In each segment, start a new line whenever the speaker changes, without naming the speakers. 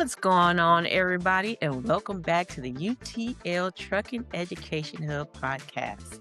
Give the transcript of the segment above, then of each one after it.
What's going on, everybody? And welcome back to the UTL Trucking Education Hub podcast.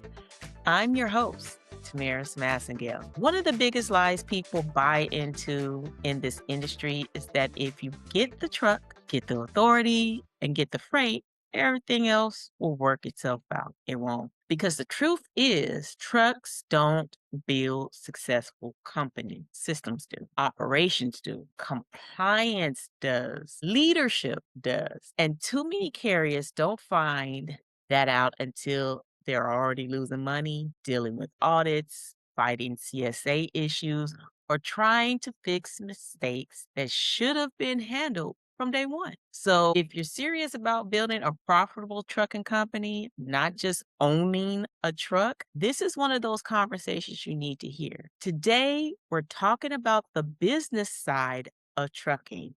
I'm your host, Tamaris Massengale. One of the biggest lies people buy into in this industry is that if you get the truck, get the authority, and get the freight, everything else will work itself out. It won't. Because the truth is, trucks don't build successful companies. Systems do. Operations do. Compliance does. Leadership does. And too many carriers don't find that out until they're already losing money, dealing with audits, fighting CSA issues, or trying to fix mistakes that should have been handled from day one. So if you're serious about building a profitable trucking company, not just owning a truck, this is one of those conversations you need to hear. Today, we're talking about the business side of trucking.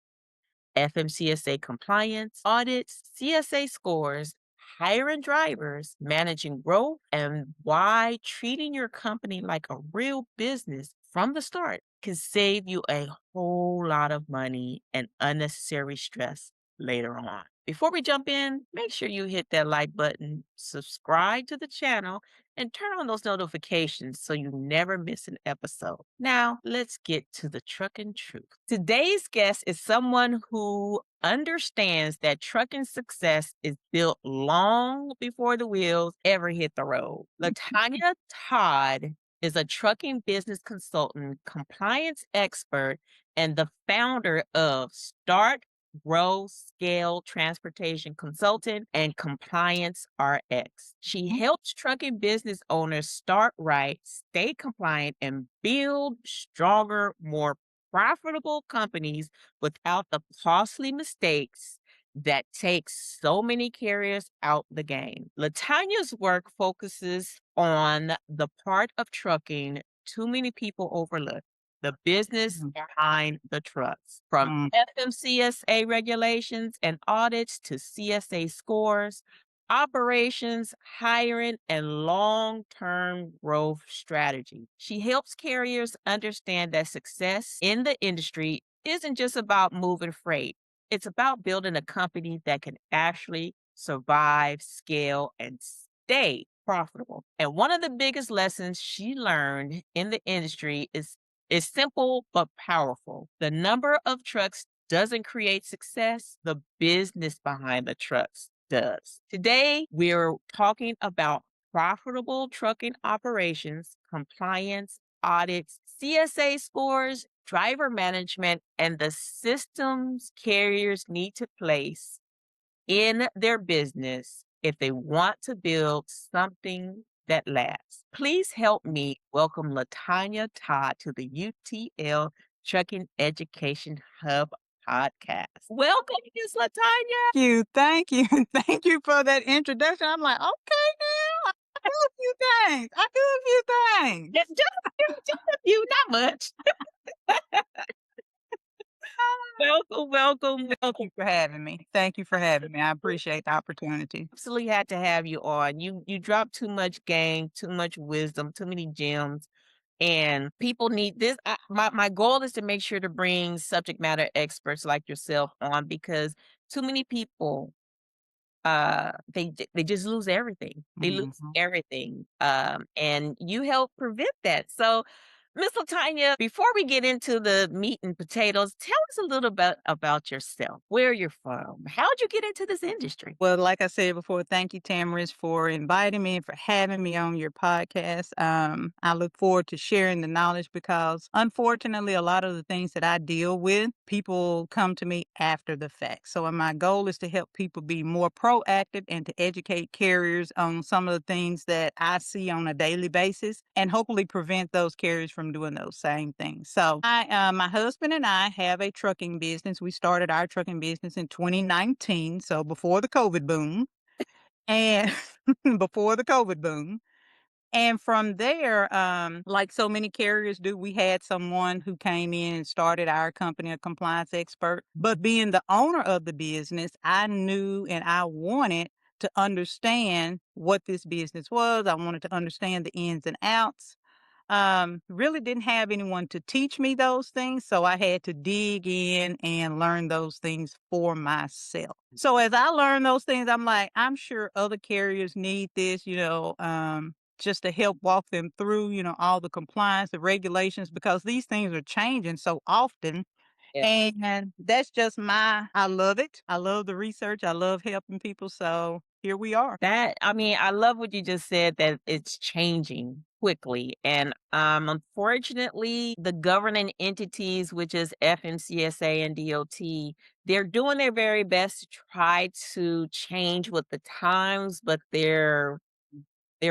FMCSA compliance, audits, CSA scores, hiring drivers, managing growth, and why treating your company like a real business from the start can save you a whole lot of money and unnecessary stress later on. Before we jump in, make sure you hit that like button, subscribe to the channel, and turn on those notifications so you never miss an episode. Now, let's get to the trucking truth. Today's guest is someone who understands that trucking success is built long before the wheels ever hit the road. LaTonya Todd is a trucking business consultant, compliance expert, and the founder of Start Grow Scale Transportation Consultant and Compliance RX. She helps trucking business owners start right, stay compliant, and build stronger, more profitable companies without the costly mistakes that take so many carriers out the game. LaTonya's work focuses on the part of trucking too many people overlook: the business behind the trucks. From FMCSA regulations and audits to CSA scores, operations, hiring, and long-term growth strategy. She helps carriers understand that success in the industry isn't just about moving freight. It's about building a company that can actually survive, scale, and stay profitable. And one of the biggest lessons she learned in the industry is simple but powerful. The number of trucks doesn't create success, the business behind the trucks does. Today, we're talking about profitable trucking operations, compliance, audits, CSA scores, driver management, and the systems carriers need to place in their business if they want to build something that lasts. Please help me welcome LaTonya Todd to the UTL Trucking Education Hub podcast. Welcome, Ms. LaTonya.
Thank you. Thank you for that introduction. I'm like, okay, now I do a few things. I do a few things.
Just a few, not much. Welcome.
Thank you for having me. Thank you for having me. I appreciate the opportunity.
Absolutely had to have you on. You drop too much game, too much wisdom, too many gems, and people need this. My goal is to make sure to bring subject matter experts like yourself on, because too many people they just lose everything. They lose everything. And you help prevent that. So, Miss LaTonya, before we get into the meat and potatoes, tell us a little bit about yourself, where you're from. How'd you get into this industry?
Well, like I said before, thank you, Tamaris, for inviting me and for having me on your podcast. I look forward to sharing the knowledge because, unfortunately, a lot of the things that I deal with, people come to me after the fact. So, my goal is to help people be more proactive and to educate carriers on some of the things that I see on a daily basis and hopefully prevent those carriers from doing those same things. So, my husband and I have a trucking business. We started our trucking business in 2019, so before the COVID boom, and before the COVID boom. And from there, like so many carriers do, we had someone who came in and started our company, a compliance expert. But being the owner of the business, I knew and I wanted to understand what this business was. I wanted to understand the ins and outs. Really didn't have anyone to teach me those things, so I had to dig in and learn those things for myself. So as I learned those things, I'm like, I'm sure other carriers need this, just to help walk them through, all the compliance, the regulations, because these things are changing so often.
Yeah.
And that's just I love it. I love the research. I love helping people. So here we are.
I mean, I love what you just said that it's changing quickly. And unfortunately, the governing entities, which is FMCSA and DOT, they're doing their very best to try to change with the times, but they're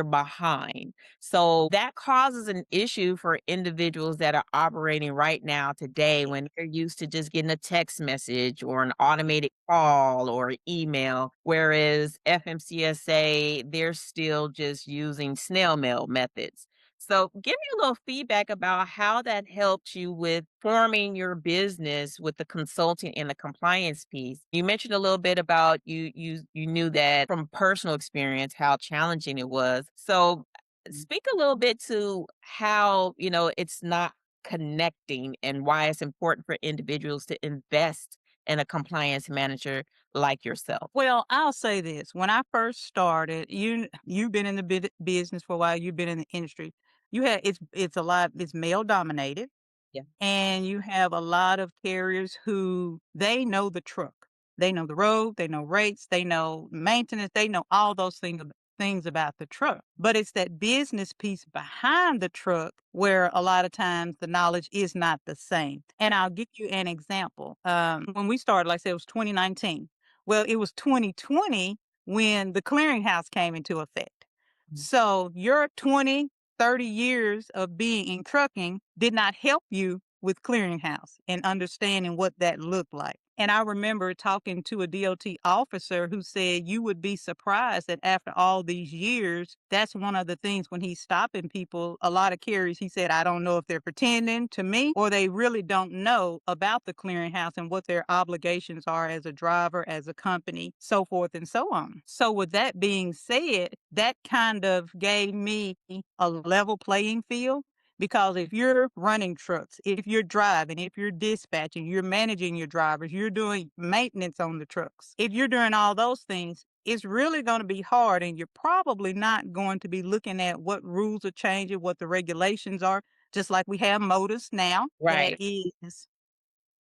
behind. So that causes an issue for individuals that are operating right now today when they're used to just getting a text message or an automated call or email. Whereas FMCSA, they're still just using snail mail methods. So, give me a little feedback about how that helped you with forming your business with the consulting and the compliance piece. You mentioned a little bit about you knew that from personal experience how challenging it was. So, speak a little bit to how, it's not connecting and why it's important for individuals to invest in a compliance manager like yourself.
Well, I'll say this. When I first started, you've been in the business for a while, you've been in the industry. It's a lot, it's male dominated,
Yeah.
and you have a lot of carriers who they know the truck. They know the road, they know rates, they know maintenance, they know all those things about the truck. But it's that business piece behind the truck where a lot of times the knowledge is not the same. And I'll give you an example. When we started, like I said, it was 2019. Well, it was 2020 when the clearinghouse came into effect.
Mm.
So your 20, 30 years of being in trucking did not help you with clearinghouse and understanding what that looked like. And I remember talking to a DOT officer who said you would be surprised that after all these years, that's one of the things when he's stopping people, a lot of carriers, he said, I don't know if they're pretending to me or they really don't know about the clearinghouse and what their obligations are as a driver, as a company, so forth and so on. So with that being said, that kind of gave me a level playing field. Because if you're running trucks, if you're driving, if you're dispatching, you're managing your drivers, you're doing maintenance on the trucks, if you're doing all those things, it's really going to be hard. And you're probably not going to be looking at what rules are changing, what the regulations are, just like we have MOTUS now
Right.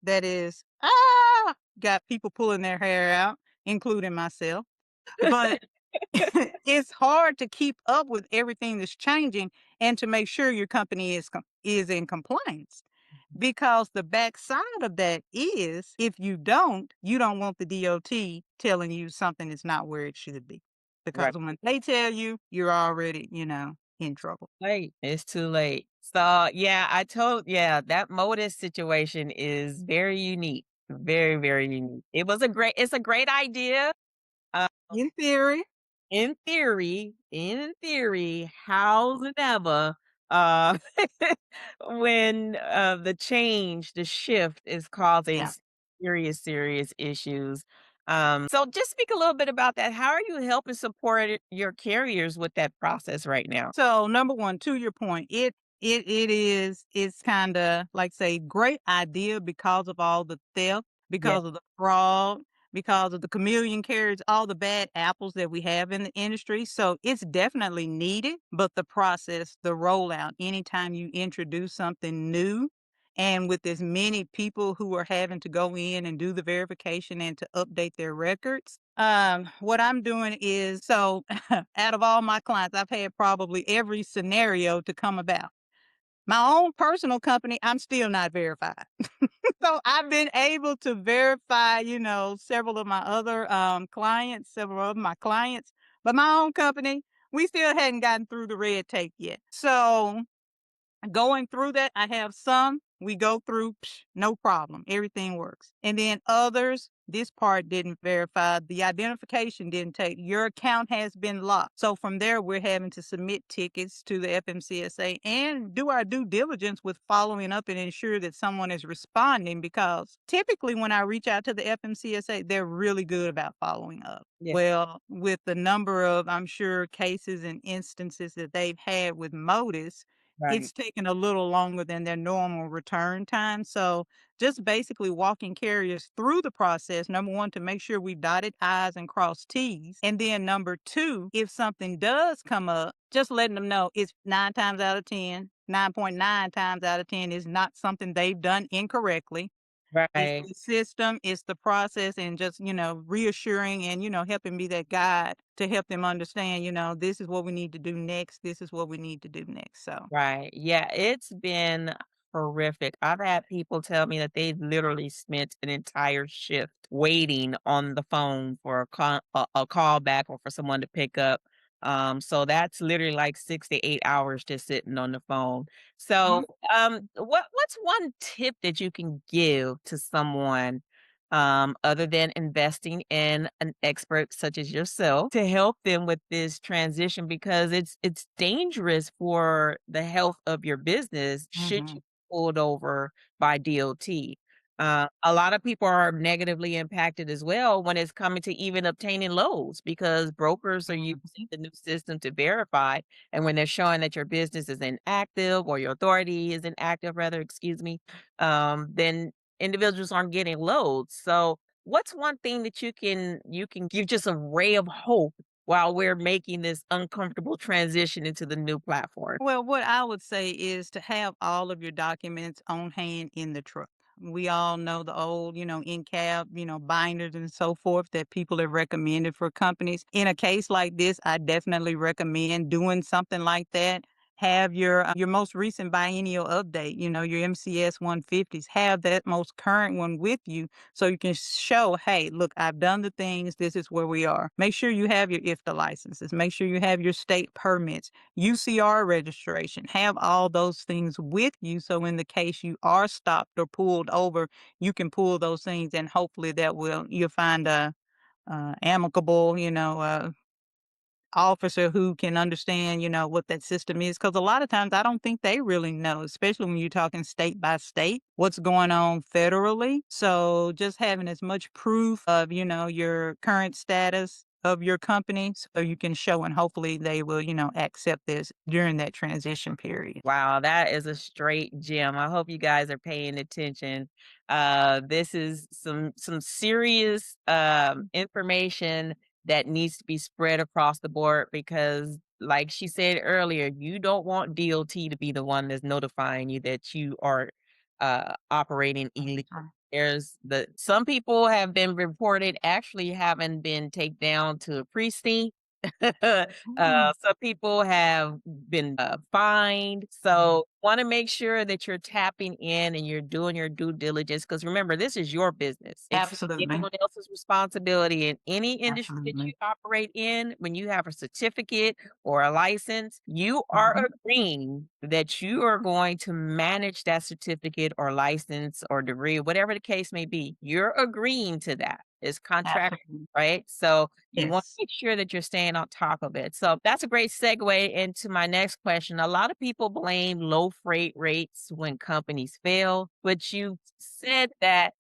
that is, got people pulling their hair out, including myself. But it's hard to keep up with everything that's changing and to make sure your company is in compliance. Because the backside of that is if you don't want the DOT telling you something is not where it should be.
Right.
Because when they tell you, you're already, in trouble.
Late. It's too late. Yeah, that Modus situation is very unique. Very, very unique. It's a great idea. Uh,
In theory,
in theory, however, uh, when the shift is causing
yeah.
serious, serious issues. So just speak a little bit about that. How are you helping support your carriers with that process right now?
So number one, to your point, it's kind of like say great idea because of all the theft,
Yeah.
because of the fraud, because of the chameleon carriers, all the bad apples that we have in the industry. So it's definitely needed, but the process, the rollout, anytime you introduce something new. And with as many people who are having to go in and do the verification and to update their records, what I'm doing is so out of all my clients, I've had probably every scenario to come about. My own personal company, I'm still not verified. So I've been able to verify, several of my other clients, several of my clients, but my own company, we still hadn't gotten through the red tape yet. So going through that, I have some we go through, no problem. Everything works. And then others, this part didn't verify. The identification didn't take. Your account has been locked. So from there, we're having to submit tickets to the FMCSA and do our due diligence with following up and ensure that someone is responding because typically when I reach out to the FMCSA, they're really good about following up.
Yeah.
Well, with the number of, I'm sure, cases and instances that they've had with MODIS,
Right.
it's taking a little longer than their normal return time. So just basically walking carriers through the process, number one, to make sure we dotted I's and cross T's. And then number two, if something does come up, just letting them know it's 9 times out of 10, 9.9 times out of 10 is not something they've done incorrectly. It's
Right.
the system, it's the process, and just, reassuring and, helping be that guide to help them understand, this is what we need to do next. This is what we need to do next. So,
Right. Yeah, it's been horrific. I've had people tell me that they literally spent an entire shift waiting on the phone for a call back or for someone to pick up. So that's literally like 6 to 8 hours just sitting on the phone.
mhm,
So, what's one tip that you can give to someone other than investing in an expert such as yourself to help them with this transition because it's dangerous for the health of your business should you
mhm,
be pulled over by DOT. A lot of people are negatively impacted as well when it's coming to even obtaining loads because brokers are using
mhm.
the new system to verify. And when they're showing that your business is inactive or your authority is inactive, rather, excuse me, then individuals aren't getting loads. So what's one thing that you can give just a ray of hope while we're making this uncomfortable transition into the new platform?
Well, what I would say is to have all of your documents on hand in the truck. We all know the old, in cab, binders and so forth that people have recommended for companies. In a case like this, I definitely recommend doing something like that. Have your most recent biennial update, your MCS 150s. Have that most current one with you so you can show, hey, look, I've done the things. This is where we are. Make sure you have your IFTA licenses. Make sure you have your state permits. UCR registration, have all those things with you. So in the case you are stopped or pulled over, you can pull those things and hopefully you'll find a, amicable, officer who can understand, what that system is. Cause a lot of times I don't think they really know, especially when you're talking state by state, what's going on federally. So just having as much proof of, your current status of your company so you can show and hopefully they will, accept this during that transition period.
Wow, that is a straight gem. I hope you guys are paying attention. This is some serious information that needs to be spread across the board because, like she said earlier, you don't want DOT to be the one that's notifying you that you are operating illegally. There's the some people have been reported actually having been taken down to a precinct.
Mm,
Some people have been fined. So, want to make sure that you're tapping in and you're doing your due diligence. Because remember, this is your business. It's not
absolutely.
anyone else's responsibility in any industry that you
Absolutely.
operate in. When you have a certificate or a license, you are
Mhm.
agreeing that you are going to manage that certificate or license or degree, whatever the case may be. You're agreeing to that. It's contract,
Absolutely.
right? So you want
Yes.
to make sure that you're staying on top of it. So that's a great segue into my next question. A lot of people blame low freight rates when companies fail, but you said that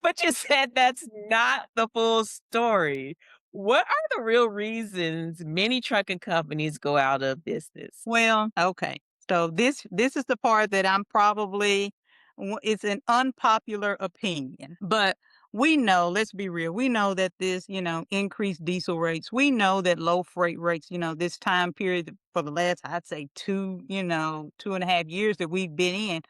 but you said that's not the full story. What are the real reasons many trucking companies go out of business?
Well, okay. So this is the part that I'm probably it's an unpopular opinion. But we know, let's be real. We know that this, increased diesel rates. We know that low freight rates, this time period for the last, I'd say 2.5 years that we've been in.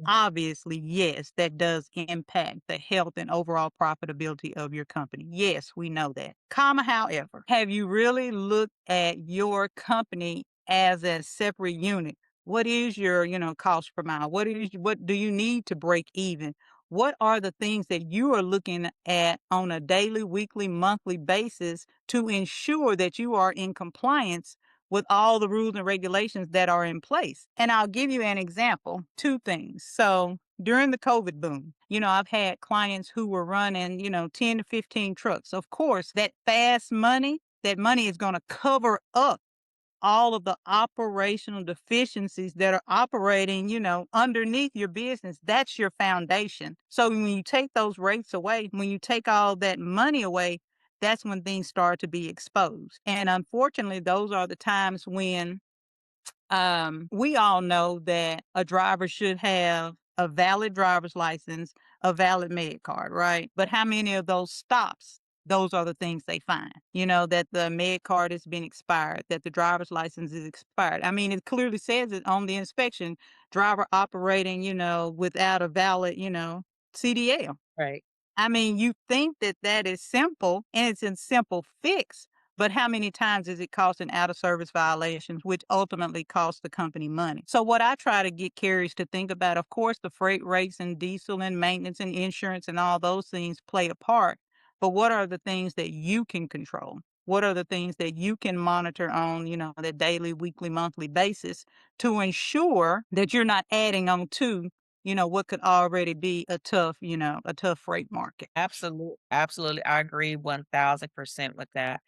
Obviously, yes, that does impact the health and overall profitability of your company. Yes, we know that. Comma, however, have you really looked at your company as a separate unit? What is your, cost per mile? What do you need to break even? What are the things that you are looking at on a daily, weekly, monthly basis to ensure that you are in compliance with all the rules and regulations that are in place? And I'll give you an example, two things. So during the COVID boom, I've had clients who were running, 10 to 15 trucks. Of course, that money is going to cover up all of the operational deficiencies that are operating, underneath your business. That's your foundation. So when you take those rates away, when you take all that money away, that's when things start to be exposed. And unfortunately, those are the times when We all know that a driver should have a valid driver's license, a valid med card, right? But how many of those stops? Those are the things they find. That the med card has been expired, that the driver's license is expired. I mean, it clearly says it on the inspection, driver operating, without a valid, CDL.
Right.
I mean, you think that that is simple and it's a simple fix, but how many times is it causing out of service violations, which ultimately cost the company money? So, what I try to get carriers to think about, of course, the freight rates and diesel and maintenance and insurance and all those things play a part. But what are the things that you can control? What are the things that you can monitor on, that daily, weekly, monthly basis to ensure that you're not adding on to what could already be a tough freight market.
Absolutely. I agree 1000% with that.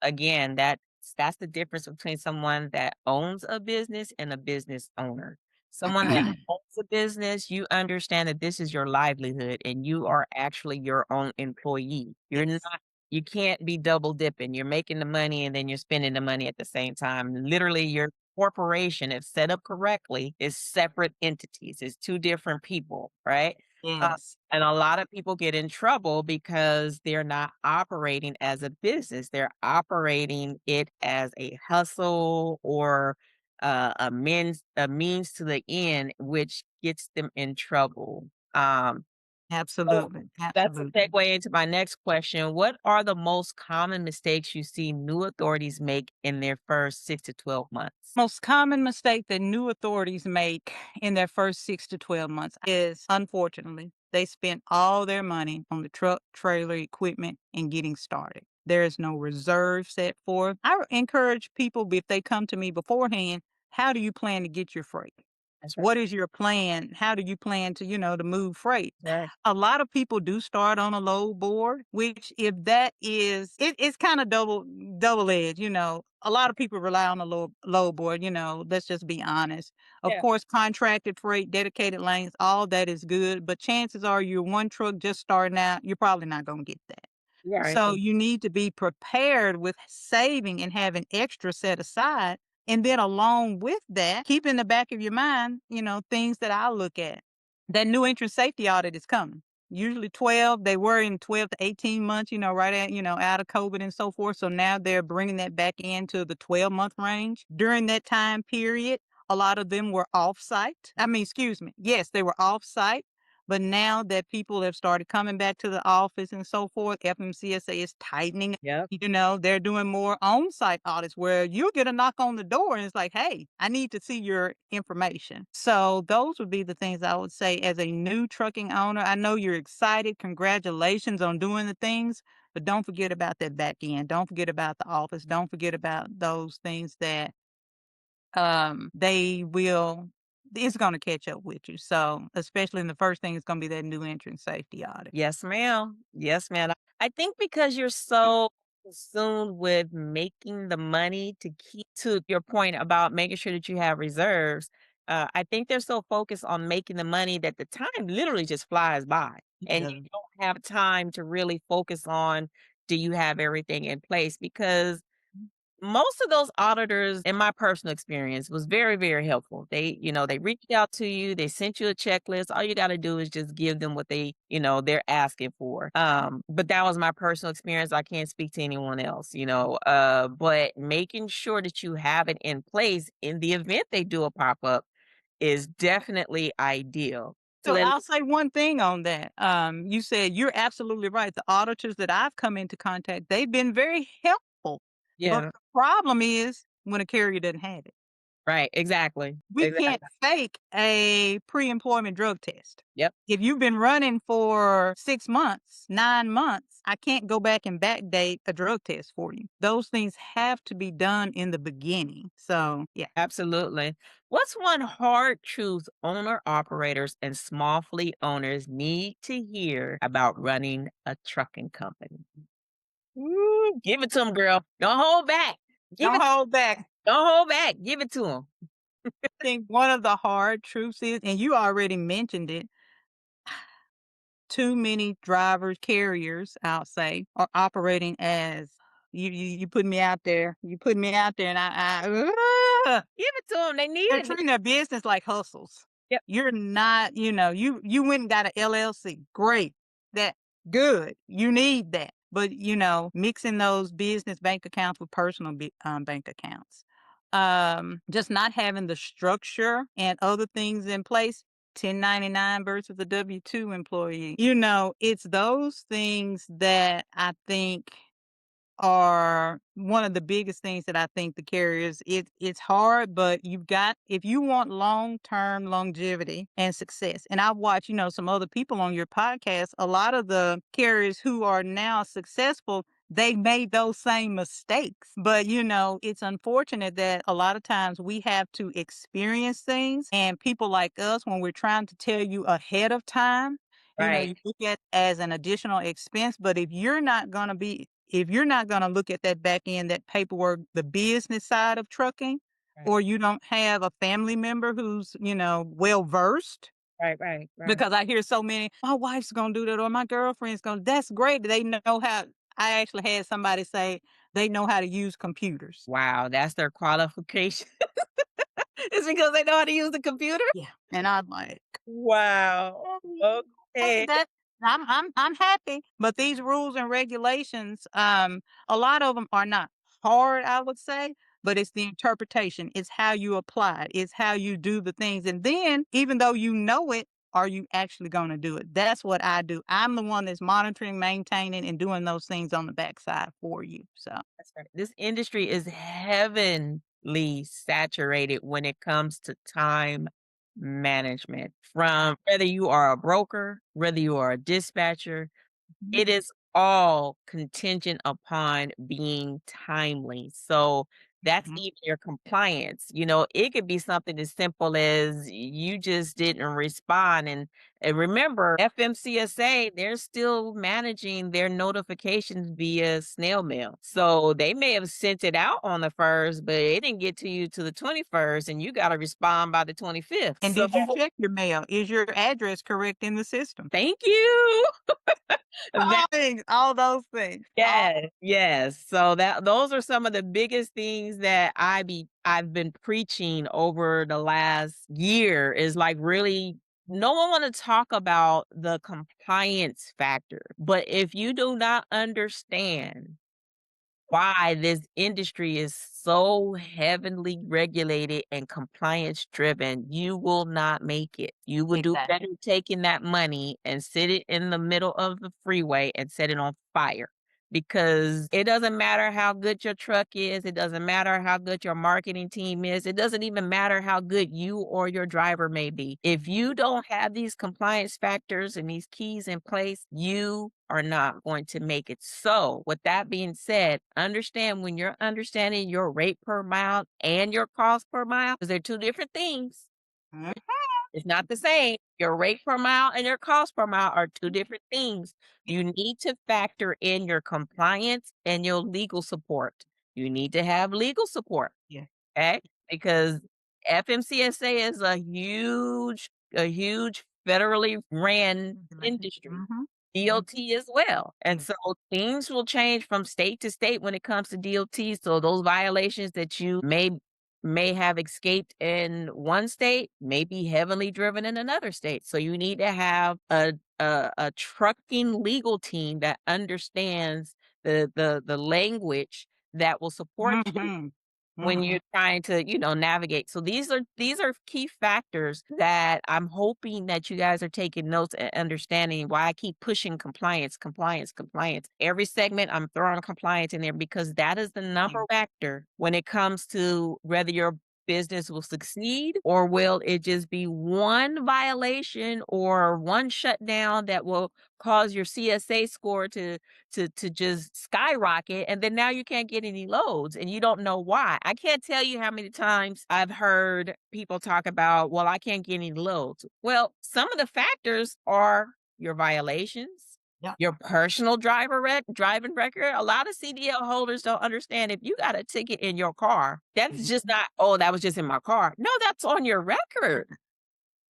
Again, that's the difference between someone that owns a business and a business owner. Someone that owns a business, you understand that this is your livelihood and you are actually your own employee.
Yes.
You can't be double dipping. You're making the money and then you're spending the money at the same time. Literally, your corporation, if set up correctly, is separate entities. It's two different people, right?
Yes.
And a lot of people get in trouble because they're not operating as a business. They're operating it as a hustle or a means to the end, which gets them in trouble. So
Absolutely.
that's a
Absolutely.
segue into my next question. What are the most common mistakes you see new authorities make in their first 6 to 12 months?
Most common mistake that new authorities make in their first 6 to 12 months is, unfortunately, they spent all their money on the truck, trailer, equipment, and getting started. There is no reserve set forth. I encourage people, if they come to me beforehand, how do you plan to get your freight?
That's right.
What is your plan? How do you plan to, to move freight?
Right.
A lot of people do start on a load board, which if that is, it's kind of double edged. A lot of people rely on a load board. Let's just be honest. Of
Yeah.
course, contracted freight, dedicated lanes, all that is good, but chances are you're one truck just starting out. You're probably not going to get that.
Right.
So you need to be prepared with saving and having extra set aside. And then along with that, keep in the back of your mind, things that I look at. That new entrance safety audit is coming. Usually 12, they were in 12 to 18 months, right at, out of COVID and so forth. So now they're bringing that back into the 12-month range. During that time period, a lot of them were off site. I mean, excuse me. Yes, they were off site. But now that people have started coming back to the office and so forth, FMCSA is tightening.
Yep.
They're doing more on-site audits where you'll get a knock on the door and it's like, hey, I need to see your information. So those would be the things I would say as a new trucking owner. I know you're excited. Congratulations on doing the things, but don't forget about that back end. Don't forget about the office. Don't forget about those things that they will it's gonna catch up with you. So, especially in the first thing, it's gonna be that new entrance safety audit.
Yes, ma'am. Yes, ma'am. I think because you're so consumed with making the money to keep to your point about making sure that you have reserves, I think they're so focused on making the money that the time literally just flies by. And
Yeah.
you don't have time to really focus on do you have everything in place? Because most of those auditors, in my personal experience, was very, very helpful. They reached out to you, they sent you a checklist. All you got to do is just give them what they're asking for. But that was my personal experience. I can't speak to anyone else. But making sure that you have it in place in the event they do a pop up is definitely ideal. So
So
then,
I'll say one thing on that. You said you're absolutely right. The auditors that I've come into contact, they've been very helpful. But
yeah,
the problem is when a carrier doesn't have it.
right, exactly,
We can't
exactly.
fake a pre-employment drug test.
Yep.
If you've been running for 6 months, 9 months, I can't go back and backdate a drug test for you. Those things have to be done in the beginning. So, yeah.
Absolutely. What's one hard truth owner operators and small fleet owners need to hear about running a trucking company? Ooh, give it to them, girl. Don't hold back. Give
Don't
it.
hold back.
Don't hold back. Give it to them.
I think one of the hard truths is, and you already mentioned it, too many drivers, carriers, I'll say, are operating as you put me out there. You put me out there and I
Give it to them. They need
They're
it.
treating their business like hustles.
Yep.
You're not, you went and got an LLC. Great. That good. You need that. But mixing those business bank accounts with personal bank accounts. Just not having the structure and other things in place. 1099 versus a W-2 employee. It's those things that I think are one of the biggest things that I think the carriers it's hard, but if you want long-term longevity and success. And I've watched, some other people on your podcast, a lot of the carriers who are now successful, they made those same mistakes. But it's unfortunate that a lot of times we have to experience things and people like us when we're trying to tell you ahead of time,
Right.
you look at as an additional expense, but if you're not going to look at that back end, that paperwork, the business side of trucking,
Right.
or you don't have a family member who's, well versed,
Right. Right. Right.
because I hear so many, my wife's going to do that or my girlfriend's going to, that's great. They know how. I actually had somebody say they know how to use computers.
Wow, that's their qualification. It's because they know how to use the computer?
Yeah. And I'm like,
Wow.
Hey,
Okay.
that I'm happy, but these rules and regulations, a lot of them are not hard, I would say, but it's the interpretation. It's how you apply it. It's how you do the things, and then even though you know it, are you actually going to do it? That's what I do. I'm the one that's monitoring, maintaining, and doing those things on the backside for you. So,
That's right. This industry is heavenly saturated when it comes to time management. From whether you are a broker, whether you are a dispatcher,
mhm,
it is all contingent upon being timely. So that's
mhm,
even your compliance. It could be something as simple as you just didn't respond. And remember, FMCSA, they're still managing their notifications via snail mail. So they may have sent it out on the 1st, but it didn't get to you to the 21st, and you got to respond by the 25th.
and
So
did you check your mail? Is your address correct in the system?
thank you.
All those things.
Yes, yes. So those are some of the biggest things that I've been preaching over the last year is like really no one want to talk about the compliance factor. But if you do not understand why this industry is so heavily regulated and compliance driven, you will not make it. You will do better
Exactly.
taking that money and sit it in the middle of the freeway and set it on fire. Because it doesn't matter how good your truck is, it doesn't matter how good your marketing team is, it doesn't even matter how good you or your driver may be. If you don't have these compliance factors and these keys in place, you are not going to make it. So, with that being said, understand when you're understanding your rate per mile and your cost per mile, because they're two different things.
Mhm.
It's not the same. Your rate per mile and your cost per mile are two different things. You need to factor in your compliance and your legal support. You need to have legal support.
Yeah.
Okay? Because FMCSA is a huge federally ran
Regulated.
industry.
Mhm. Mm.
DOT as well. And
Yeah.
so things will change from state to state when it comes to DOT. So those violations that you may have escaped in one state may be heavily driven in another state. So you need to have a trucking legal team that understands the language that will support you
Mhm.
when
Mhm.
you're trying to, navigate. So these are key factors that I'm hoping that you guys are taking notes and understanding why I keep pushing compliance, compliance, compliance. Every segment I'm throwing compliance in there because that is the
Yeah.
number factor when it comes to whether your business will succeed or will it just be one violation or one shutdown that will cause your CSA score to just skyrocket, and then now you can't get any loads and you don't know why. I can't tell you how many times I've heard people talk about, well, I can't get any loads. Well, some of the factors are your violations,
Yeah.
your personal driving record. A lot of CDL holders don't understand if you got a ticket in your car, that's
Mhm.
just not, oh, that was just in my car. No, that's on your record.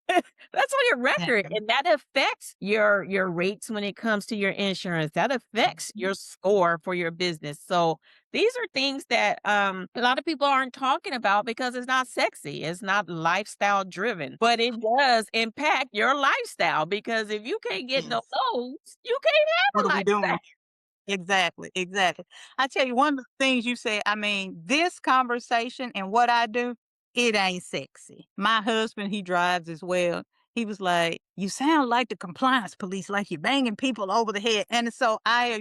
That's on your record,
Exactly.
and that affects your rates when it comes to your insurance. That affects
Mhm.
your score for your business. So these are things that a lot of people aren't talking about because it's not sexy. It's not lifestyle driven, but it does impact your lifestyle because if you can't get no
Yes.
loans, you can't
What
have
are
a
we doing?
lifestyle.
Exactly, exactly. I tell you, one of the things you said, I mean, this conversation and what I do, it ain't sexy. My husband, he drives as well. He was like, "You sound like the compliance police, like you're banging people over the head." And so try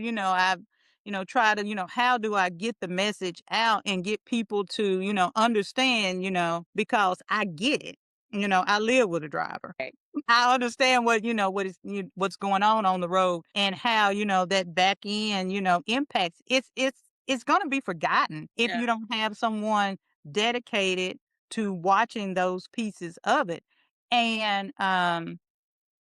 to, how do I get the message out and get people to, understand, because I get it. I live with a driver.
Right.
I understand what's going on the road and how, that back end, impacts. It's going to be forgotten if
Yeah,
you don't have someone dedicated to watching those pieces of it. And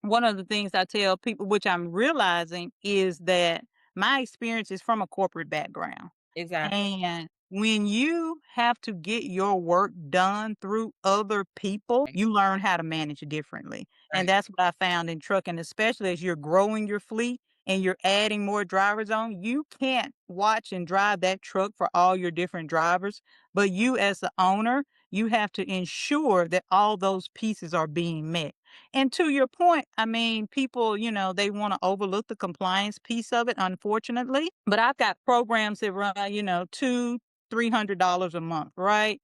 one of the things I tell people, which I'm realizing, is that my experience is from a corporate background.
exactly.
And when you have to get your work done through other people,
Right.
you learn how to manage differently. And
Right.
that's what I found in trucking, especially as you're growing your fleet and you're adding more drivers on. You can't watch and drive that truck for all your different drivers, but you, as the owner, you have to ensure that all those pieces are being met. And to your point, I mean, people, they want to overlook the compliance piece of it, unfortunately. But I've got programs that run, $200-300 a month, right?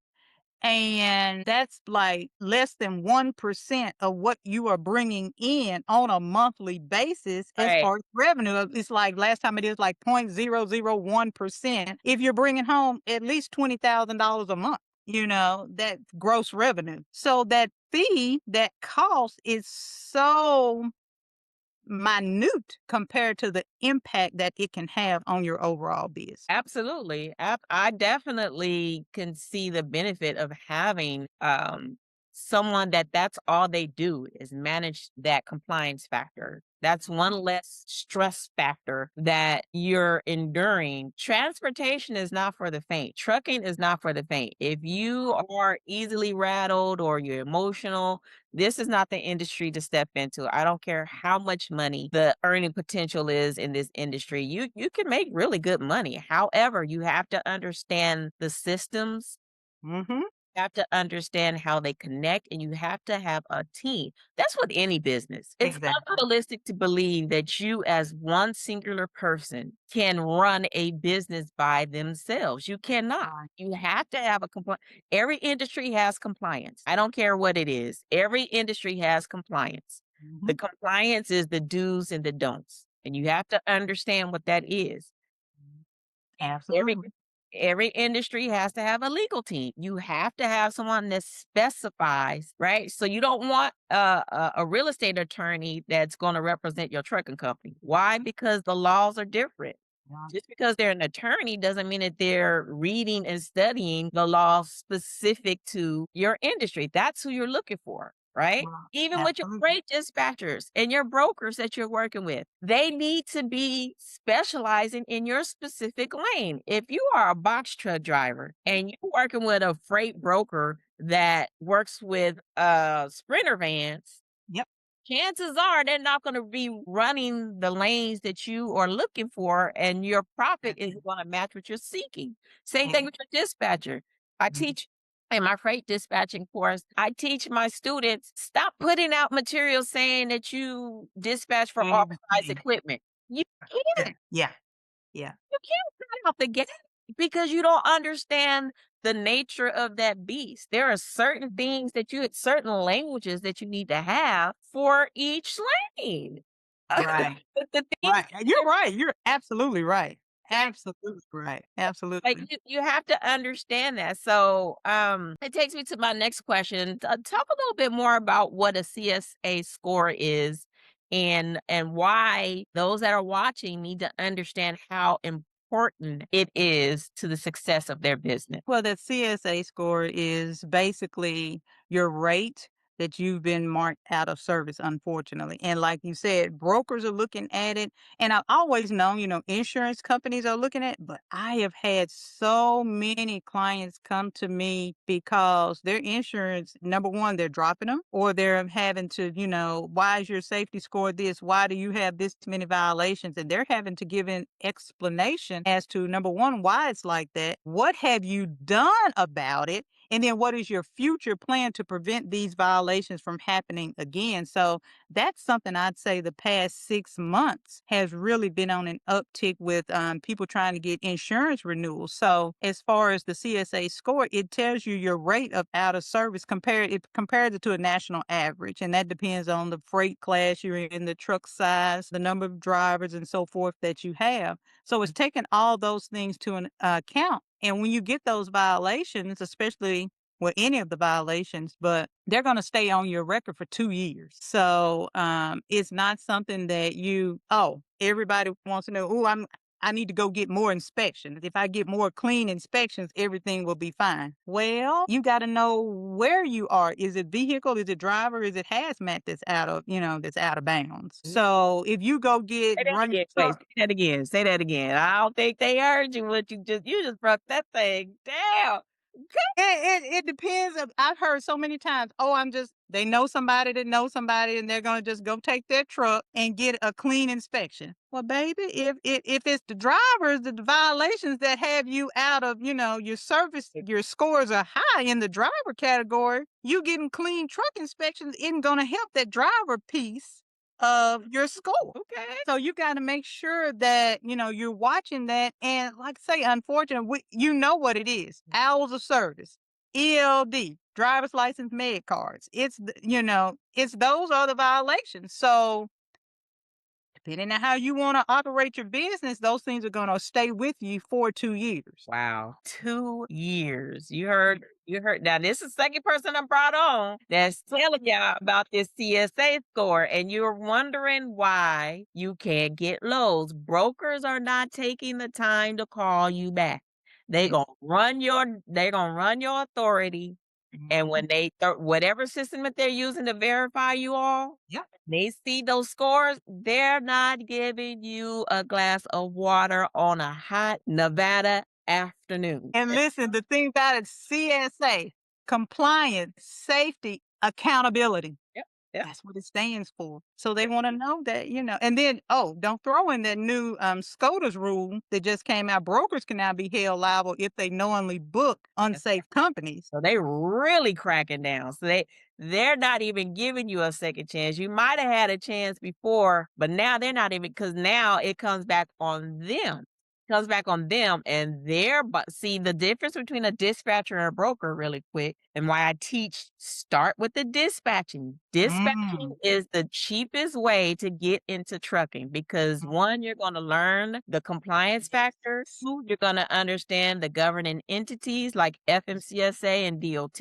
And that's like less than 1% of what you are bringing in on a monthly basis as
Right.
far as revenue. It's like last time it is like 0.001% if you're bringing home at least $20,000 a month, that gross revenue. So that fee, that cost is so minute compared to the impact that it can have on your overall business.
Absolutely. I definitely can see the benefit of having someone that's all they do is manage that compliance factor. That's one less stress factor that you're enduring. Transportation is not for the faint. Trucking is not for the faint. If you are easily rattled or you're emotional, this is not the industry to step into. I don't care how much money the earning potential is in this industry. You can make really good money. However, you have to understand the systems,
Mhm.
you have to understand how they connect, and you have to have a team. That's with any business. It's
Exactly.
unrealistic to believe that you, as one singular person, can run a business by themselves. You cannot.
Right.
You have to have a compliance. Every industry has compliance. I don't care what it is. Every industry has compliance. The
Mhm.
compliance is the do's and the don'ts, and you have to understand what that is. Every
Absolutely.
every industry has to have a legal team. You have to have someone that specifies, right? So you don't want a real estate attorney that's going to represent your trucking company. Why? Because the laws are different.
Yeah.
Just because they're an attorney doesn't mean that they're reading and studying the law specific to your industry. That's who you're looking for, right?
Wow.
Even with your
Absolutely.
freight dispatchers and your brokers that you're working with, they need to be specializing in your specific lane. If you are a box truck driver and you're working with a freight broker that works with sprinter vans,
Yep.
chances are they're not going to be running the lanes that you are looking for, and your profit
That's
is
it.
going to match what you're seeking. Same thing
Ex
with your dispatcher. I
Mhm.
teach in my freight dispatching course, I teach my students stop putting out material saying that you dispatch for authorized
Everything.
equipment. You
Yeah.
can't.
Yeah. Yeah.
You can't cut out the gate because you don't understand the nature of that beast. There are certain things that certain languages that you need to have for each lane.
Right.
The things
Right. You're right. You're absolutely right. Absolutely right.
like
Absolutely.
you have to understand that. So it takes me to my next question. Talk a little bit more about what a CSA score is and why those that are watching need to understand how important it is to the success of their business.
Well, the CSA score is basically your rate that you've been marked out of service, unfortunately. And like you said, brokers are looking at it. And I've always known, insurance companies are looking at it, but I have had so many clients come to me because their insurance, number one, they're dropping them, or they're having to, why is your safety score this? Why do you have this many violations? And they're having to give an explanation as to, number one, why it's like that. What have you done about it? And then what is your future plan to prevent these violations from happening again? So that's something I'd say the past 6 months has really been on an uptick with people trying to get insurance renewals. So as far as the CSA score, it tells you your rate of out of service compares it to a national average. And that depends on the freight class you're in, the truck size, the number of drivers and so forth that you have. So it's taking all those things to an account. And when you get those violations, especially with any of the violations, but they're going to stay on your record for 2 years. So it's not something that everybody wants to know, I need to go get more inspections. If I get more clean inspections, everything will be fine. Well, you got to know where you are. Is it vehicle? Is it driver? Is it hazmat that's out of bounds? So if you go
Say that
run your
again. Wait,
truck.
say that again. Say that again. I don't think they heard you. What you just broke that thing down.
It depends. I've heard so many times, they know somebody that knows somebody and they're going to just go take their truck and get a clean inspection. Well, baby, if it's the drivers, the violations that have you out of, your service, your scores are high in the driver category, you getting clean truck inspections isn't going to help that driver piece of your score.
Okay.
So you got to make sure that, you're watching that. And like I say, unfortunately, you know what it is. Hours of service, ELD, driver's license, med cards. It's those are the violations. So depending on how you want to operate your business, those things are going to stay with you for 2 years.
Wow. 2 years. You heard. Now, this is the second person I brought on that's telling y'all about this CSA score, and you're wondering why you can't get lows. Brokers are not taking the time to call you back. They
Yes.
gonna run your authority, and when they whatever system that they're using to verify you all,
Yeah.
they see those scores, they're not giving you a glass of water on a hot Nevada afternoon.
And listen, the thing about it, CSA, compliance, safety, accountability.
Yep, yep.
That's what it stands for. So they want to know that, and then, don't throw in that new SCOTUS rule that just came out. Brokers can now be held liable if they knowingly book unsafe companies.
So they really cracking down. So they're not even giving you a second chance. You might have had a chance before, but now they're not even, because now it comes back on them. Comes back on them and but see the difference between a dispatcher and a broker really quick, and why I teach start with the dispatching. Dispatching
Mm.
is the cheapest way to get into trucking because one, you're going to learn the compliance factor. Two, you're going to understand the governing entities like FMCSA and DOT.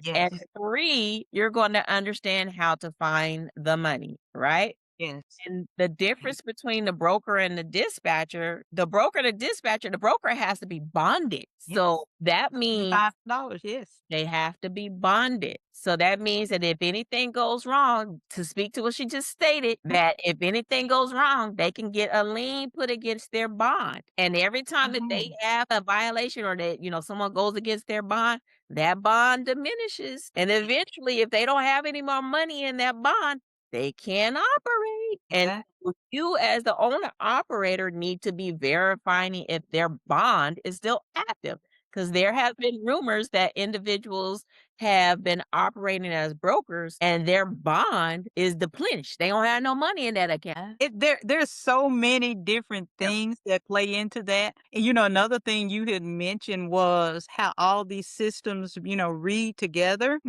Yes.
And three, you're going to understand how to find the money, right?
Yes.
And the difference between the broker and the broker and the dispatcher, the broker has to be bonded.
Yes.
So that means
$5, yes.
they have to be bonded. So that means that if anything goes wrong, to speak to what she just stated, that if anything goes wrong, they can get a lien put against their bond. And every time that they have a violation or that, someone goes against their bond, that bond diminishes. And eventually, if they don't have any more money in that bond, they can't operate. And you as the owner operator need to be verifying if their bond is still active. Because there have been rumors that individuals have been operating as brokers and their bond is depleted. They don't have no money in that account.
There's so many different things that play into that. And another thing you had mentioned was how all these systems, read together.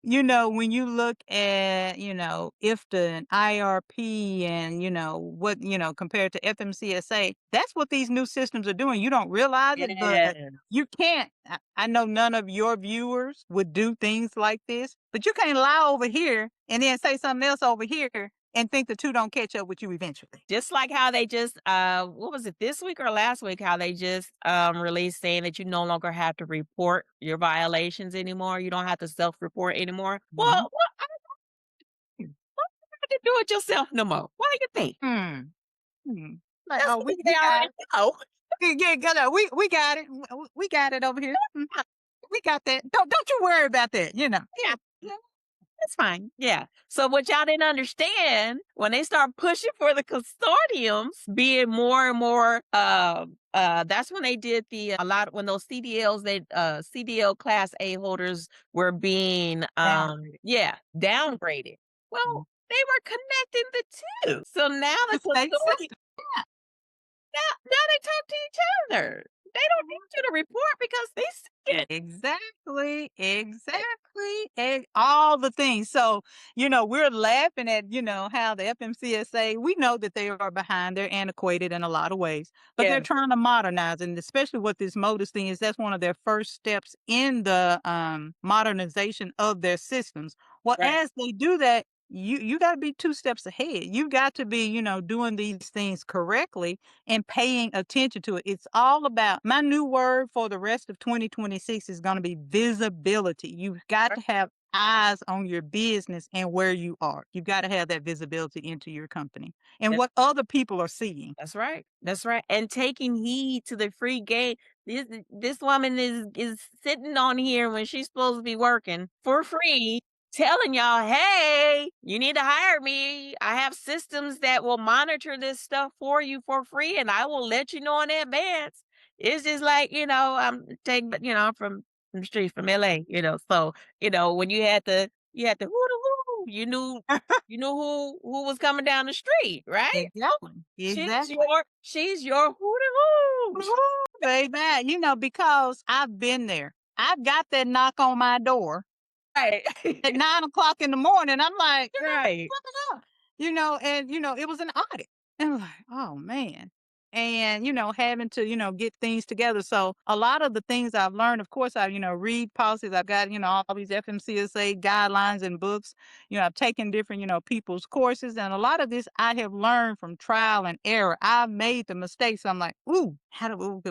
When you look at, IFTA and IRP and, what, compared to FMCSA, that's what these new systems are doing. You don't realize it, but
Yeah.
you can't. I know none of your viewers would do things like this, but you can't lie over here and then say something else over here and think the two don't catch up with you eventually.
Just like how they just, what was it, this week or last week, how they just, released saying that you no longer have to report your violations anymore. You don't have to self-report anymore.
Mhm.
Well, I don't have to do it yourself no more. What do you think?
Hmm. Mhm. Like,
That's
"Oh,
what they
we got
already
it.
know.
Yeah, yeah, we got it. We got it over here. We got that. Don't you worry about that," you know? Yeah.
Yeah. That's fine. Yeah. So what y'all didn't understand when they start pushing for the consortiums being more and more that's when they did a lot when those CDLs CDL class A holders were being
Downgraded.
downgraded.
Mhm.
Well, they were connecting the two. So now the
The state
consortium
system.
now they talk to each other. They don't need you to report because they see it.
Exactly, exactly, and all the things. So, we're laughing at, how the FMCSA, we know that they are behind, they're antiquated in a lot of ways, but
Yeah,
they're trying to modernize, and especially what this MODUS thing is, that's one of their first steps in the modernization of their systems. Well,
right.
as they do that, you got to be two steps ahead. You got to be, doing these things correctly and paying attention to it. It's all about my new word for the rest of 2026 is going to be visibility. You've got to have eyes on your business and where you are. You've got to have that visibility into your company and what other people are seeing.
That's right. That's right. And taking heed to the free game. This woman is sitting on here when she's supposed to be working for free, telling y'all, "Hey, you need to hire me. I have systems that will monitor this stuff for you for free, and I will let you know in advance." It's just like I'm taking, I'm from the street from LA, so when you had the who the who, you knew who was coming down the street, right?
Exactly. Exactly.
She's your hoo-de-hoo.
Woo, baby. Because I've been there. I've got that knock on my door
Right.
at 9 o'clock in the morning. I'm like,
Right.
what? And it was an audit. And I'm like, oh man. And having to, get things together. So a lot of the things I've learned, of course, I, read policies. I've got, all these FMCSA guidelines and books. I've taken different, people's courses. And a lot of this I have learned from trial and error. I've made the mistakes. I'm like, ooh,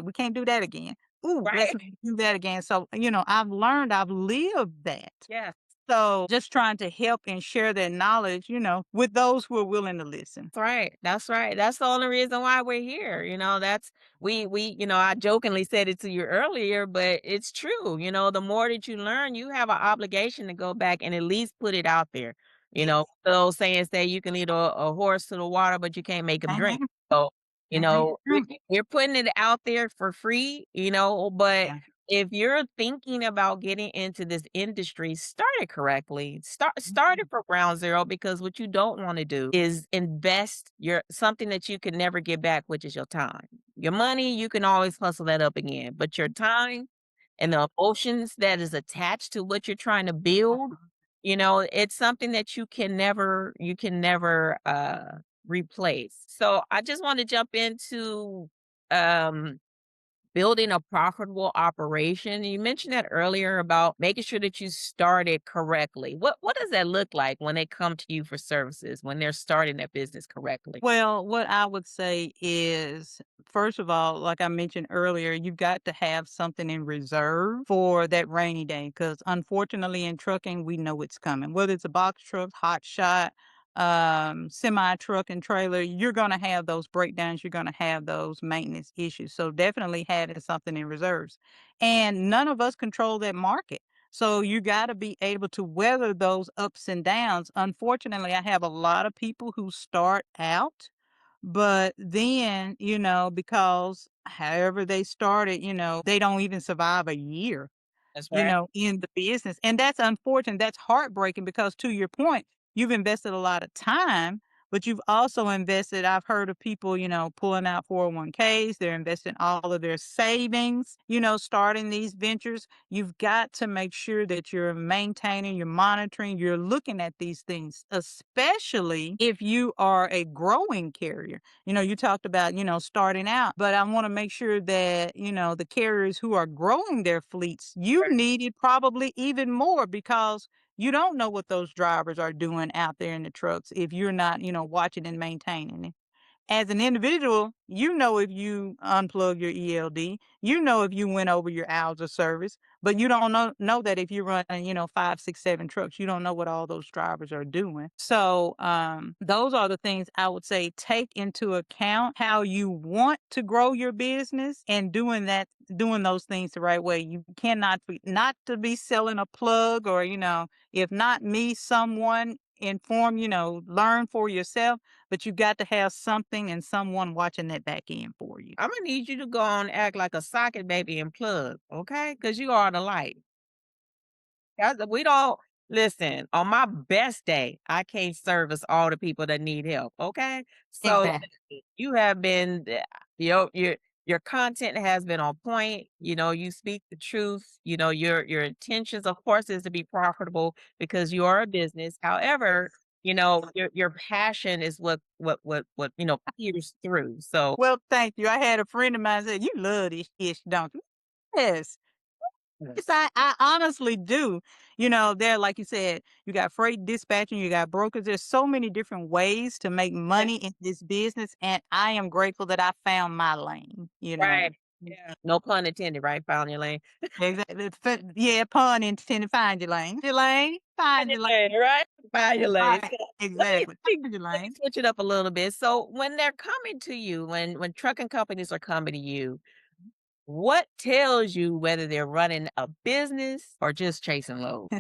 we can't do that again. Ooh, let's
Right.
not do that again. So, I've learned, I've lived that.
Yes.
So just trying to help and share that knowledge, with those who are willing to listen.
That's right. That's right. That's the only reason why we're here. That's I jokingly said it to you earlier, but it's true. The more that you learn, you have an obligation to go back and at least put it out there.
Yes.
Those sayings say you can lead a horse to the water, but you can't make him
That
drink.
ain't
So,
that ain't true.
you're putting it out there for free, but
Yeah.
if you're thinking about getting into this industry, start it correctly. Start it
Mhm.
from ground zero because what you don't want to do is invest your something that you can never get back, which is your time. Your money, you can always hustle that up again, but your time and the emotions that is attached to what you're trying to build, it's something that you can never replace. So I just want to jump into um building a profitable operation. You mentioned that earlier about making sure that you start it correctly. What does that look like when they come to you for services, when they're starting their business correctly?
Well, what I would say is, first of all, like I mentioned earlier, you've got to have something in reserve for that rainy day. Because unfortunately, in trucking, we know it's coming. Whether it's a box truck, hot shot, semi truck and trailer, you're going to have those breakdowns. You're going to have those maintenance issues. So definitely having something in reserves. And none of us control that market. So you got to be able to weather those ups and downs. Unfortunately, I have a lot of people who start out, but then, because however they started, they don't even survive a year,
That's right.
in the business. And that's unfortunate. That's heartbreaking because to your point, you've invested a lot of time, but you've also invested. I've heard of people, pulling out 401ks. They're investing all of their savings, starting these ventures. You've got to make sure that you're maintaining, you're monitoring, you're looking at these things, especially if you are a growing carrier. You talked about, starting out, but I want to make sure that, the carriers who are growing their fleets, you
Right.
need it probably even more because You don't know what those drivers are doing out there in the trucks if you're not, watching and maintaining it. As an individual, you know if you unplug your ELD, you know if you went over your hours of service, but you don't know that if you're running, 5, 6, 7 trucks, you don't know what all those drivers are doing. So those are the things I would say take into account how you want to grow your business and doing those things the right way. You cannot be not to be selling a plug or, if not me, someone inform, learn for yourself, but you got to have something and someone watching that back end for you.
Imma need you to go on and act like a socket baby and plug, okay? Because you are the light. We don't listen, on my best day, I can't service all the people that need help, okay? So,
Exactly.
you have been your content has been on point, you speak the truth, your intentions, of course, is to be profitable because you are a business. However, your passion is what peers through, so
Well, thank you. I had a friend of mine say, "You love this fish, don't you?" Yes. Yes, I honestly do. There, like you said, you got freight dispatching, you got brokers. There's so many different ways to make
yeah,
money in this business, and I am grateful that I found my lane.
right. Yeah. No pun intended, right? Found your lane.
Exactly. Yeah, pun intended. Find your lane. Your lane.
Find
Find
your
your lane.
lane, right? Find your lane.
Right.
So, let me
Exactly.
let me
Find your
let me
lane.
switch it up a little bit. So, when they're coming to you, when trucking companies are coming to you, what tells you whether they're running a business or just chasing loads?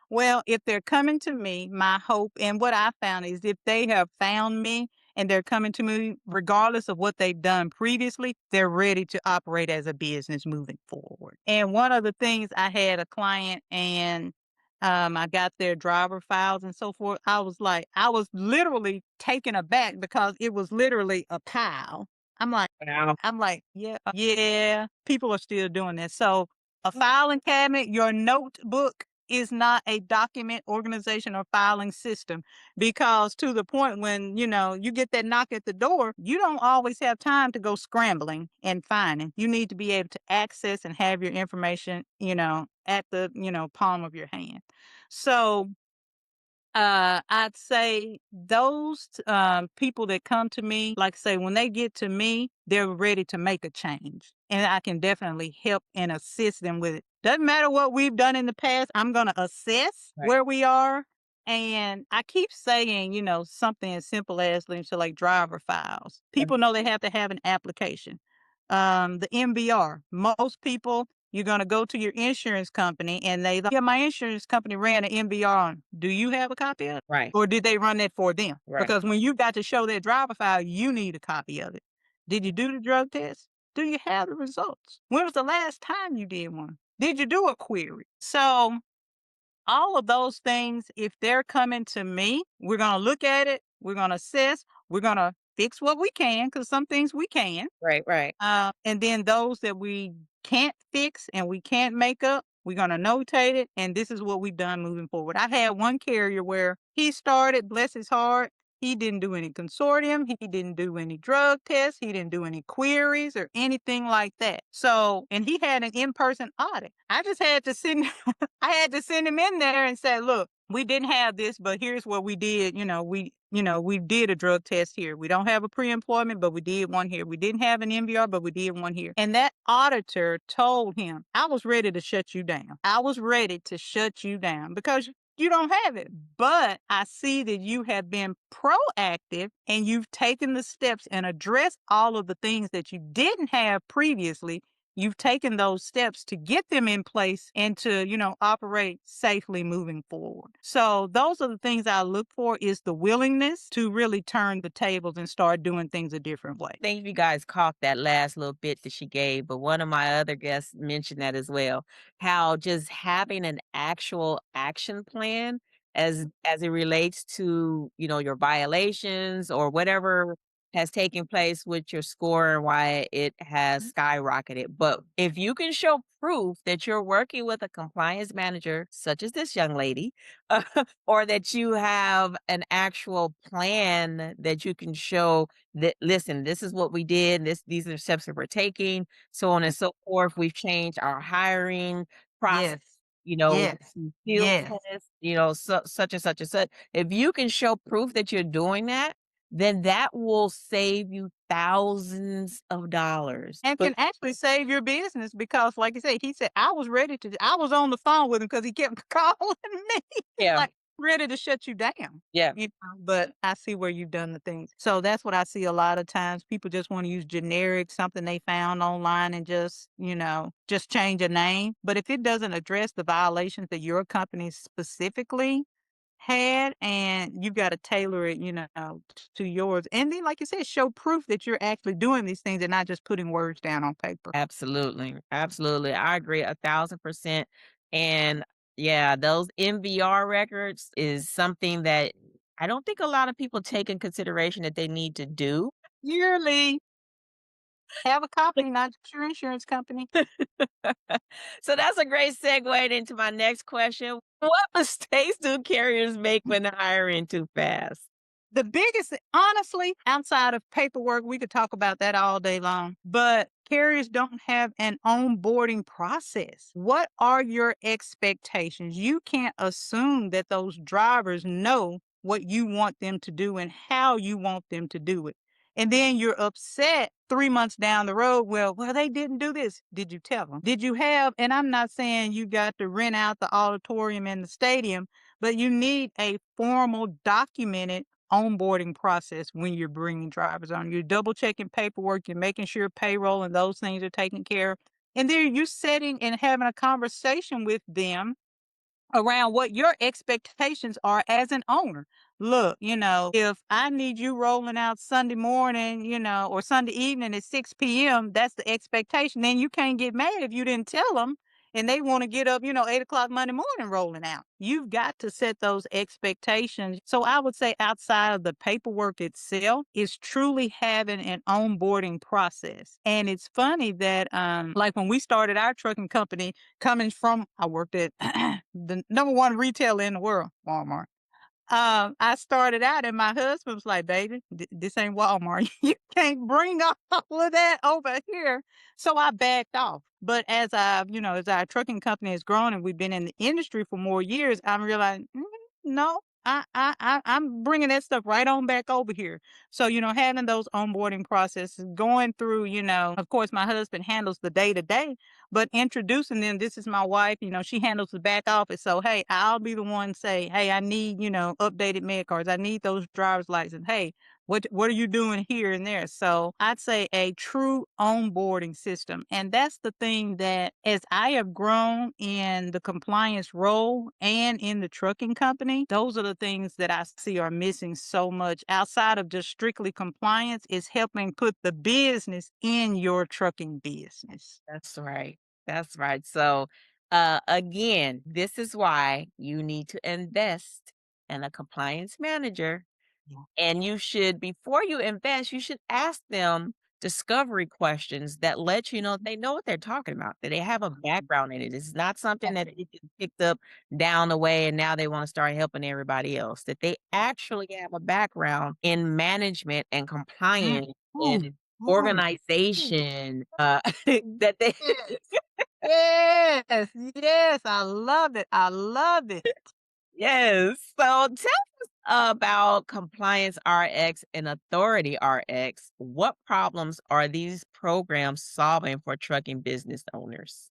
Well, if they're coming to me, my hope and what I found is if they have found me and they're coming to me, regardless of what they've done previously, they're ready to operate as a business moving forward. And one of the things I had a client and I got their driver files and so forth. I was literally taken aback because it was literally a pile. I'm like,
Wow.
yeah, yeah, people are still doing this. So a filing cabinet, your notebook is not a document organization or filing system because to the point when, you get that knock at the door, you don't always have time to go scrambling and finding. You need to be able to access and have your information, at the, palm of your hand. So I'd say those people that come to me, like I say, when they get to me, they're ready to make a change. And I can definitely help and assist them with it. Doesn't matter what we've done in the past, I'm going to assess
Right.
where we are. And I keep saying, something as simple as like driver files. People know they have to have an application. The MVR. Most people you're gonna go to your insurance company and they like, "Yeah, my insurance company ran an MVR on." Do you have a copy of it?
Right.
Or did they run that for them?
Right.
Because when you got to show that driver file, you need a copy of it. Did you do the drug test? Do you have the results? When was the last time you did one? Did you do a query? So all of those things, if they're coming to me, we're gonna look at it, we're gonna assess, we're gonna fix what we can, because some things we can.
Right. Right.
And then those that we can't fix and we can't make up, we're going to notate it. And this is what we've done moving forward. I've had one carrier where he started, bless his heart, he didn't do any consortium. He didn't do any drug tests. He didn't do any queries or anything like that. So, and he had an in-person audit. I just had to send, I had to send him in there and say, look, we didn't have this, but here's what we did. We did a drug test here. We don't have a pre-employment, but we did one here. We didn't have an MVR, but we did one here. And that auditor told him, I was ready to shut you down. I was ready to shut you down because you don't have it. But I see that you have been proactive and you've taken the steps and addressed all of the things that you didn't have previously. You've taken those steps to get them in place and to, operate safely moving forward. So those are the things I look for is the willingness to really turn the tables and start doing things a different way.
I think you guys caught that last little bit that she gave, but one of my other guests mentioned that as well. How just having an actual action plan as it relates to, your violations or whatever has taken place with your score and why it has skyrocketed. But if you can show proof that you're working with a compliance manager, such as this young lady, or that you have an actual plan that you can show that listen, this is what we did, these are the steps that we're taking, so on and so forth. We've changed our hiring process.
Yes. Yes.
some field
Yes.
tests, such and such and such. If you can show proof that you're doing that, then that will save you thousands of dollars.
And
But
can actually save your business because, like I said, he said, I was on the phone with him because he kept calling me,
yeah,
like, ready to shut you down,
yeah,
but I see where you've done the things. So that's what I see a lot of times. People just want to use generic, something they found online and just change a name. But if it doesn't address the violations that your company specifically had, and you've got to tailor it, to yours. And then, like you said, show proof that you're actually doing these things and not just putting words down on paper.
absolutely, absolutely. I agree 1,000%. And yeah, those MVR records is something that I don't think a lot of people take in consideration that they need to do.
Yearly, have a copy, not just your insurance company.
So that's a great segue into my next question. What mistakes do carriers make when hiring too fast?
The biggest, honestly, outside of paperwork, we could talk about that all day long, but carriers don't have an onboarding process. What are your expectations? You can't assume that those drivers know what you want them to do and how you want them to do it. And then you're upset 3 months down the road. Well, they didn't do this. Did you tell them? Did you have, and I'm not saying you got to rent out the auditorium and the stadium, but you need a formal documented onboarding process when you're bringing drivers on. You're double checking paperwork, you're making sure payroll and those things are taken care of. And then you're sitting and having a conversation with them around what your expectations are as an owner. Look, if I need you rolling out Sunday morning, or Sunday evening at 6 p.m., that's the expectation. Then you can't get mad if you didn't tell them and they want to get up, 8 o'clock Monday morning rolling out. You've got to set those expectations. So I would say outside of the paperwork itself is truly having an onboarding process. And it's funny that, like when we started our trucking company, coming from, I worked at the number one retailer in the world, Walmart. I started out and my husband was like, "Baby, this ain't Walmart. You can't bring all of that over here." So I backed off. But as our trucking company has grown and we've been in the industry for more years, I'm realizing, no, I'm bringing that stuff right on back over here. So, having those onboarding processes, going through, of course, my husband handles the day to day, but introducing them, this is my wife, she handles the back office. So, hey, I'll be the one say, hey, I need, updated med cards. I need those driver's license. Hey, what are you doing here and there? So I'd say a true onboarding system. And that's the thing that as I have grown in the compliance role and in the trucking company, those are the things that I see are missing so much outside of just strictly compliance is helping put the business in your trucking business.
That's right. That's right. So, again, this is why you need to invest in a compliance manager.
Yeah.
And you should, before you invest, you should ask them discovery questions that let you know they know what they're talking about, that they have a background in it. It's not something that they just picked up down the way and now they want to start helping everybody else, that they actually have a background in management and
Mm,
compliance
mm,
and
mm, mm.
organization, that they
Yes. Yes. Yes. I love it. I love it.
Yes. So tell about Compliance RX and Authority RX. What problems are these programs solving for trucking business owners?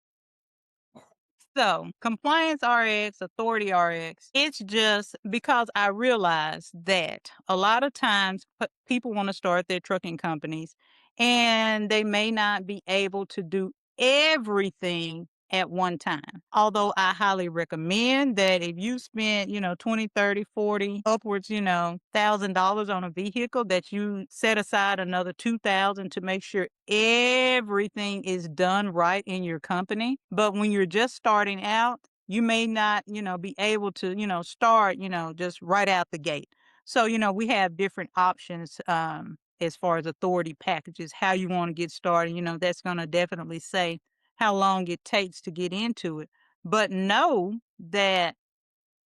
So, Compliance RX, Authority RX, it's just because I realize that a lot of times people want to start their trucking companies and they may not be able to do everything at one time. Although I highly recommend that if you spend, 20, 30, 40, upwards, $1,000 on a vehicle, that you set aside another 2,000 to make sure everything is done right in your company. But when you're just starting out, you may not, be able to, start, just right out the gate. So, we have different options as far as authority packages, how you want to get started. That's going to definitely say how long it takes to get into it. But know that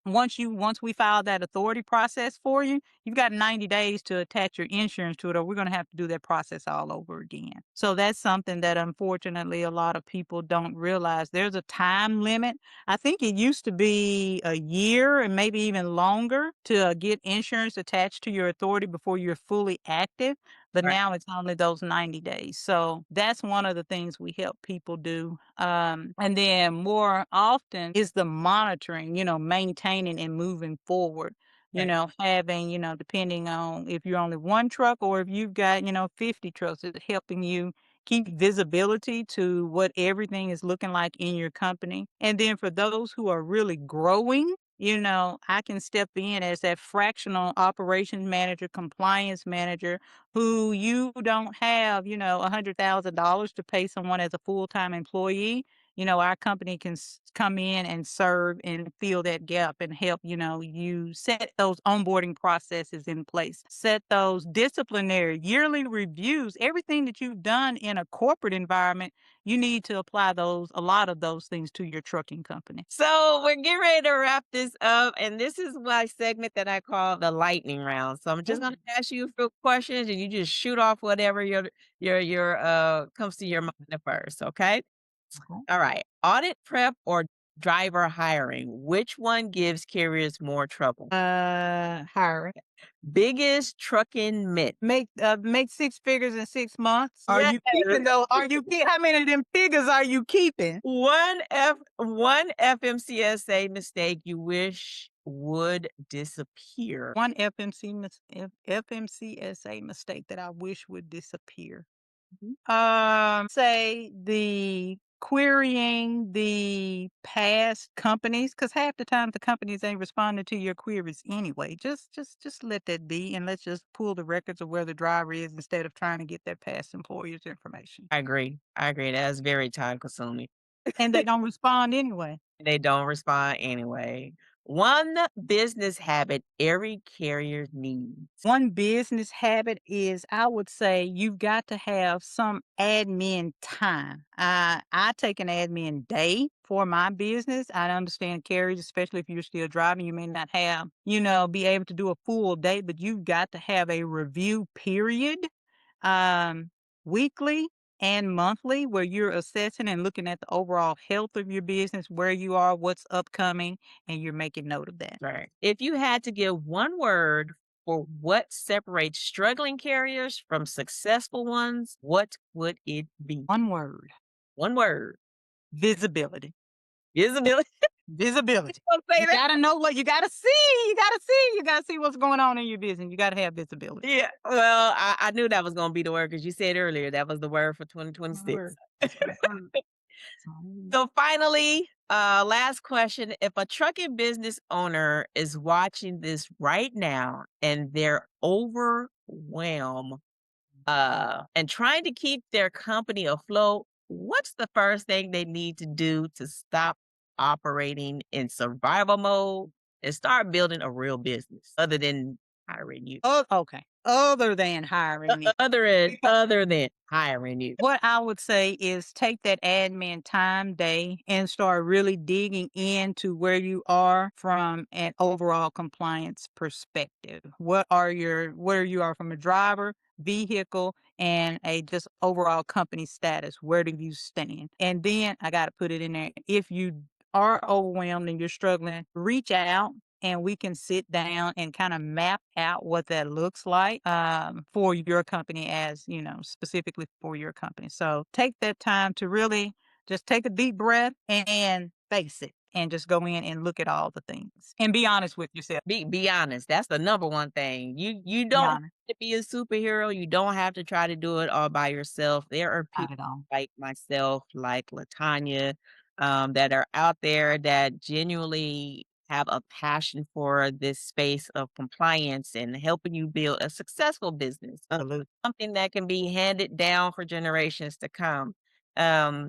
once we file that authority process for you, you've got 90 days to attach your insurance to it, or we're going to have to do that process all over again. So that's something that unfortunately a lot of people don't realize. There's a time limit. I think it used to be a year and maybe even longer to get insurance attached to your authority before you're fully active. But
Right.
now it's only those 90 days. So that's one of the things we help people do. And then more often is the monitoring, maintaining and moving forward,
Right.
having, depending on if you're only one truck or if you've got, 50 trucks, it's helping you keep visibility to what everything is looking like in your company. And then for those who are really growing, I can step in as that fractional operations manager, compliance manager, who you don't have, $100,000 to pay someone as a full-time employee. Our company can come in and serve and fill that gap and help, you set those onboarding processes in place, set those disciplinary yearly reviews, everything that you've done in a corporate environment, you need to apply a lot of those things to your trucking company.
So we're getting ready to wrap this up, and this is my segment that I call the lightning round. So I'm just going to ask you a few questions, and you just shoot off whatever your comes to your mind at first. Okay.
Okay.
All right. Audit prep or driver hiring? Which one gives carriers more trouble?
Hiring.
Biggest trucking myth.
Make 6 figures in 6 months. Are
Yes.
you keeping those? How many of them figures are you keeping?
One FMCSA mistake you wish would disappear.
One FMCSA mistake that I wish would disappear.
Mhm.
Say the querying the past companies, because half the time the companies ain't responding to your queries anyway. Just let that be, and let's just pull the records of where the driver is instead of trying to get that past employer's information.
I agree. I agree. That's very time consuming.
And they don't respond anyway.
They don't respond anyway. One business habit every carrier needs.
One business habit is, I would say, you've got to have some admin time. I take an admin day for my business. I understand carriers, especially if you're still driving, you may not have, be able to do a full day, but you've got to have a review period, um, weekly and monthly, where you're assessing and looking at the overall health of your business, where you are, what's upcoming, and you're making note of that.
Right. If you had to give one word for what separates struggling carriers from successful ones, what would it be?
One word:
One word.
visibility.
Visibility.
Visibility.
Don't say
You
that.
gotta know what you gotta see. You gotta see what's going on in your business. You gotta have visibility.
Yeah. Well, I knew that was gonna be the word because you said earlier that was the word for
One
2026.
word. That's one word. That's one word.
So finally, last question. If a trucking business owner is watching this right now and they're overwhelmed and trying to keep their company afloat, what's the first thing they need to do to stop operating in survival mode and start building a real business other than hiring you?
Oh, okay. Other than hiring me.
Other than hiring you.
What I would say is take that admin time day and start really digging into where you are from an overall compliance perspective. Where you are from a driver, vehicle, and a just overall company status. Where do you stand? And then I got to put it in there. If you are overwhelmed and you're struggling, reach out and we can sit down and kind of map out what that looks like, for your company, as specifically for your company. So take that time to really just take a deep breath and face it and just go in and look at all the things and be honest with yourself.
Be honest. That's the number one thing. You
Be
don't have
honest.
to be a superhero. You don't have to try to do it all by yourself. There are
Not
people
at all.
like myself, like LaTonya, that are out there that genuinely have a passion for this space of compliance and helping you build a successful business,
Absolutely.
something that can be handed down for generations to come.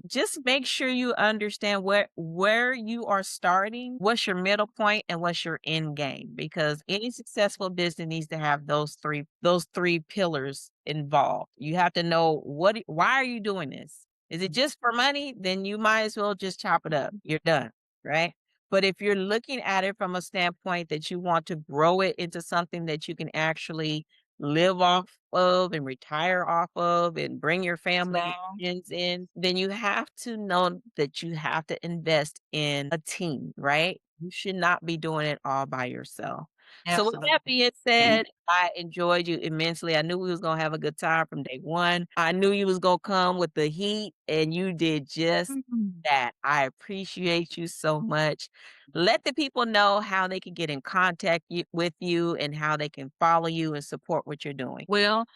Just make sure you understand where you are starting, what's your middle point, and what's your end game. Because any successful business needs to have those three pillars involved. You have to know why are you doing this? Is it just for money? Then you might as well just chop it up. You're done, right? But if you're looking at it from a standpoint that you want to grow it into something that you can actually live off of and retire off of and bring your
Yes,
family
ma'am.
and friends in, then you have to know that you have to invest in a team, right? You should not be doing it all by yourself. So with that
Absolutely.
being said, I enjoyed you immensely. I knew we was gonna have a good time from day one. I knew you was gonna come with the heat, and you did just
Mhm.
that. I appreciate you so much. Let the people know how they can get in contact with you and how they can follow you and support what you're doing.
Well,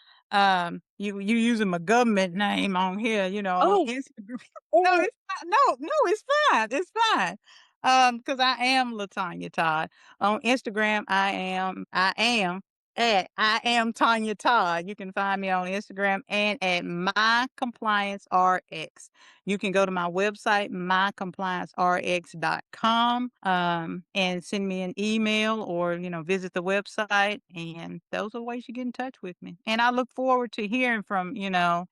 you using my government name on here, on
Oh,
Instagram. No,
oh,
it's not. No, it's fine. It's fine. Because I am LaTonya Todd. On Instagram, I am Tanya Todd. You can find me on Instagram and at My Compliance RX. You can go to my website, mycompliancerx.com, and send me an email or, visit the website. And those are ways you get in touch with me. And I look forward to hearing from,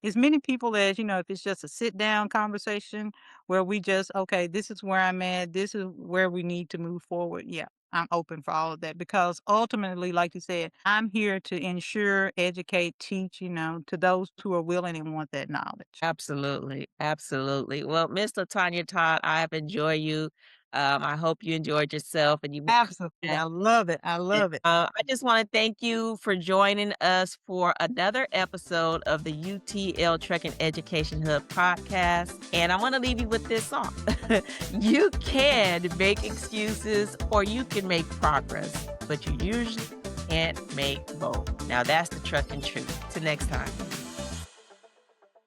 as many people as, if it's just a sit down conversation where we just, okay, this is where I'm at, this is where we need to move forward. Yeah. I'm open for all of that because ultimately, like you said, I'm here to ensure, educate, teach, to those who are willing and want that knowledge.
absolutely, absolutely. Well, Miss LaTonya Todd, I have enjoyed you. I hope you enjoyed yourself and you will come
Absolutely.
back.
I love it. I
And,
love it.
I just want to thank you for joining us for another episode of the UTL Trucking Education Hub podcast. And I want to leave you with this song. You can make excuses or you can make progress, but you usually can't make both. Now that's the trucking truth. Till next time.